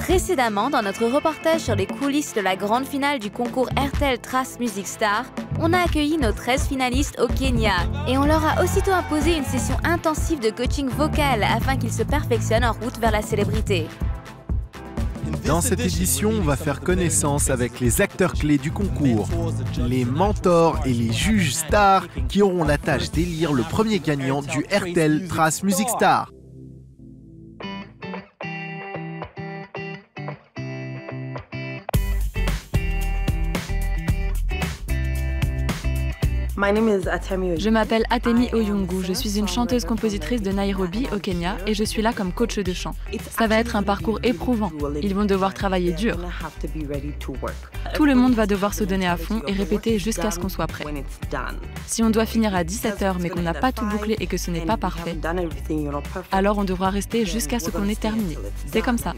Précédemment, dans notre reportage sur les coulisses de la grande finale du concours RTL Trace Music Star, on a accueilli nos 13 finalistes au Kenya et on leur a aussitôt imposé une session intensive de coaching vocal afin qu'ils se perfectionnent en route vers la célébrité. Dans cette édition, on va faire connaissance avec les acteurs clés du concours, les mentors et les juges stars qui auront la tâche d'élire le premier gagnant du RTL Trace Music Star. Je m'appelle Atemi Oyungu, je suis une chanteuse-compositrice de Nairobi au Kenya et je suis là comme coach de chant. Ça va être un parcours éprouvant, ils vont devoir travailler dur. Tout le monde va devoir se donner à fond et répéter jusqu'à ce qu'on soit prêt. Si on doit finir à 17 h mais qu'on n'a pas tout bouclé et que ce n'est pas parfait, alors on devra rester jusqu'à ce qu'on ait terminé. C'est comme ça.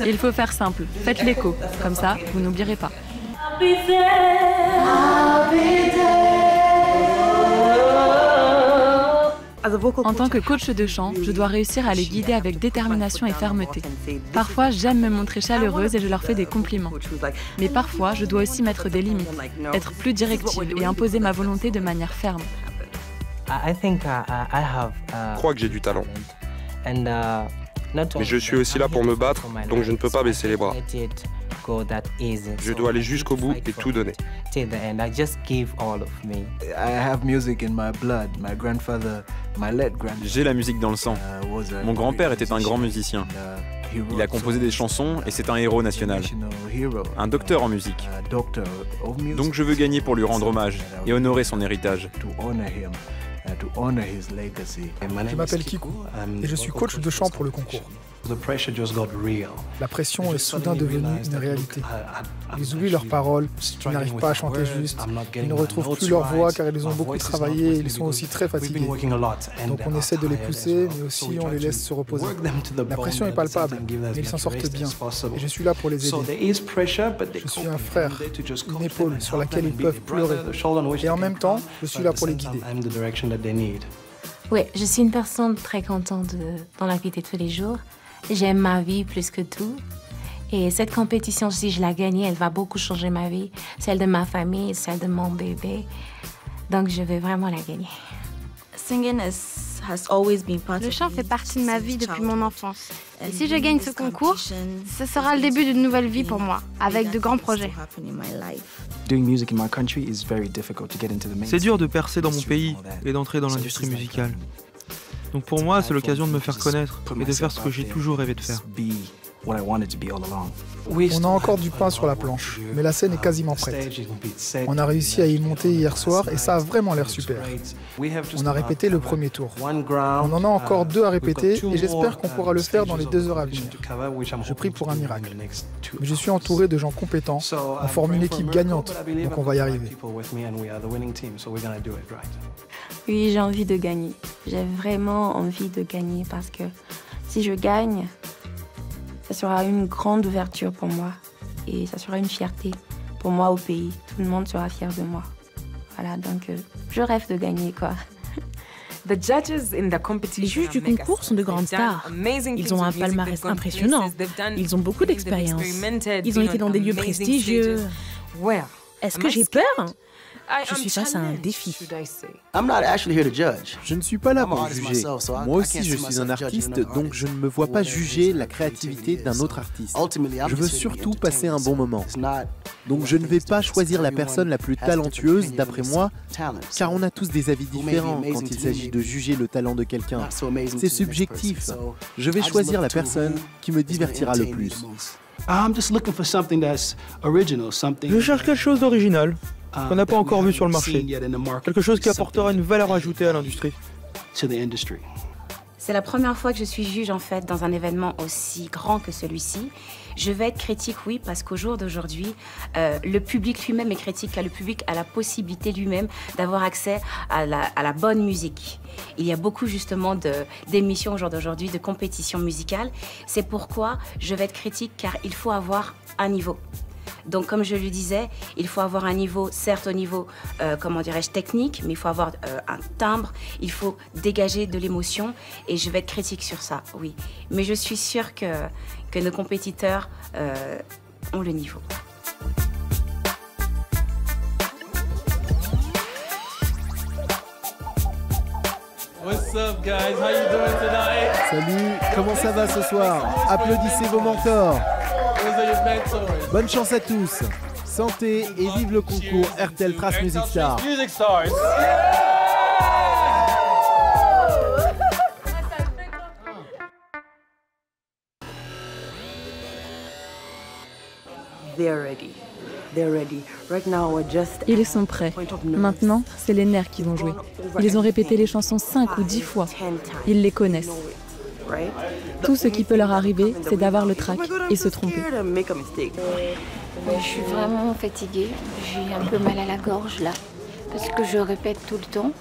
Il faut faire simple, faites l'écho, comme ça vous n'oublierez pas. En tant que coach de chant, je dois réussir à les guider avec détermination et fermeté. Parfois, j'aime me montrer chaleureuse et je leur fais des compliments. Mais parfois, je dois aussi mettre des limites, être plus directive et imposer ma volonté de manière ferme. Je crois que j'ai du talent. Mais je suis aussi là pour me battre, donc je ne peux pas baisser les bras. Je dois aller jusqu'au bout et tout donner. J'ai la musique dans le sang. Mon grand-père était un grand musicien. Il a composé des chansons et c'est un héros national. Un docteur en musique. Donc je veux gagner pour lui rendre hommage et honorer son héritage. Je m'appelle Kiku et je suis coach de chant pour le concours. La pression est soudain devenue une réalité. Ils oublient leurs paroles, ils n'arrivent pas à chanter juste, ils ne retrouvent plus leur voix car ils ont beaucoup travaillé et ils sont aussi très fatigués. Donc on essaie de les pousser, mais aussi on les laisse se reposer. La pression est palpable, mais ils s'en sortent bien. Et je suis là pour les aider. Je suis un frère, une épaule sur laquelle ils peuvent pleurer. Et en même temps, je suis là pour les guider. Oui, je suis une personne très contente dans la vie de tous les jours. J'aime ma vie plus que tout. Et cette compétition, si je la gagne, elle va beaucoup changer ma vie, celle de ma famille, celle de mon bébé. Donc, je vais vraiment la gagner. Le chant fait partie de ma vie depuis mon enfance. Et si je gagne ce concours, ce sera le début d'une nouvelle vie pour moi, avec de grands projets. C'est dur de percer dans mon pays et d'entrer dans l'industrie musicale. Donc pour moi, c'est l'occasion de me faire connaître et de faire ce que j'ai toujours rêvé de faire. On a encore du pain sur la planche, mais la scène est quasiment prête. On a réussi à y monter hier soir et ça a vraiment l'air super. On a répété le premier tour. On en a encore 2 à répéter et j'espère qu'on pourra le faire dans les 2 heures à venir. Je prie pour un miracle. Mais je suis entouré de gens compétents, on forme une équipe gagnante, donc on va y arriver. Oui, j'ai envie de gagner. J'ai vraiment envie de gagner parce que si je gagne, ça sera une grande ouverture pour moi et ça sera une fierté pour moi au pays. Tout le monde sera fier de moi. Voilà, donc je rêve de gagner, quoi. Les juges du concours sont de grandes stars. Ils ont un palmarès impressionnant. Ils ont beaucoup d'expérience. Ils ont été dans des lieux prestigieux. Est-ce que j'ai peur ? Je suis face à un défi. Je ne suis pas là pour juger. Moi aussi, je suis un artiste, donc je ne me vois pas juger la créativité d'un autre artiste. Je veux surtout passer un bon moment. Donc je ne vais pas choisir la personne la plus talentueuse, d'après moi, car on a tous des avis différents quand il s'agit de juger le talent de quelqu'un. C'est subjectif. Je vais choisir la personne qui me divertira le plus. Je cherche quelque chose d'original, qu'on n'a pas encore vu sur le marché. Quelque chose qui apportera une valeur ajoutée à l'industrie. C'est la première fois que je suis juge en fait dans un événement aussi grand que celui-ci. Je vais être critique, oui, parce qu'au jour d'aujourd'hui, le public lui-même est critique, car le public a la possibilité lui-même d'avoir accès à la bonne musique. Il y a beaucoup justement d'émissions au jour d'aujourd'hui, de compétitions musicales. C'est pourquoi je vais être critique, car il faut avoir un niveau. Donc, comme je le disais, il faut avoir un niveau, certes au niveau, comment dirais-je, technique, mais il faut avoir un timbre, il faut dégager de l'émotion, et je vais être critique sur ça, oui. Mais je suis sûre que nos compétiteurs ont le niveau. What's up, guys? How you doing tonight? Salut, comment ça va ce soir? Applaudissez vos mentors. Bonne chance à tous. Santé et vive le concours RTL Trace Music Star. Ils sont prêts. Maintenant, c'est les nerfs qui vont jouer. Ils ont répété les chansons 5 ou 10 fois. Ils les connaissent. Tout ce qui peut leur arriver, c'est d'avoir le trac et se tromper. Je suis vraiment fatiguée. J'ai un peu mal à la gorge là, parce que je répète tout le temps.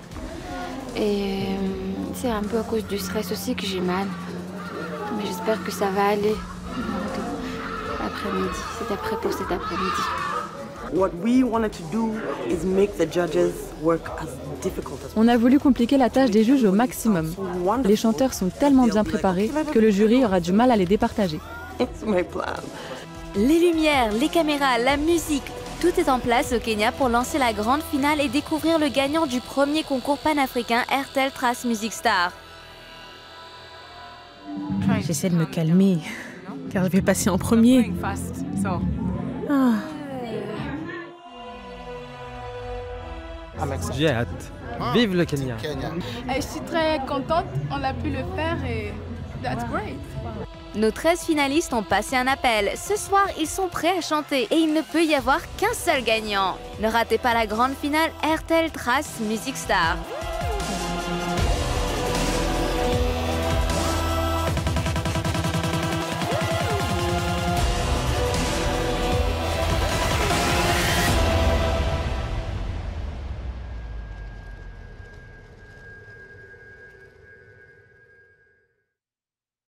Et c'est un peu à cause du stress aussi que j'ai mal. Mais j'espère que ça va aller. Après-midi, c'est après pour cet après-midi. On a voulu compliquer la tâche des juges au maximum. Les chanteurs sont tellement bien préparés que le jury aura du mal à les départager. Les lumières, les caméras, la musique, tout est en place au Kenya pour lancer la grande finale et découvrir le gagnant du premier concours panafricain RTL Trace Music Star. J'essaie de me calmer, car je vais passer en premier. Ah. J'ai hâte. Vive le Kenya! Je suis très contente, on a pu le faire et that's great. Nos 13 finalistes ont passé un appel. Ce soir, ils sont prêts à chanter et il ne peut y avoir qu'un seul gagnant. Ne ratez pas la grande finale RTL Trace Music Star.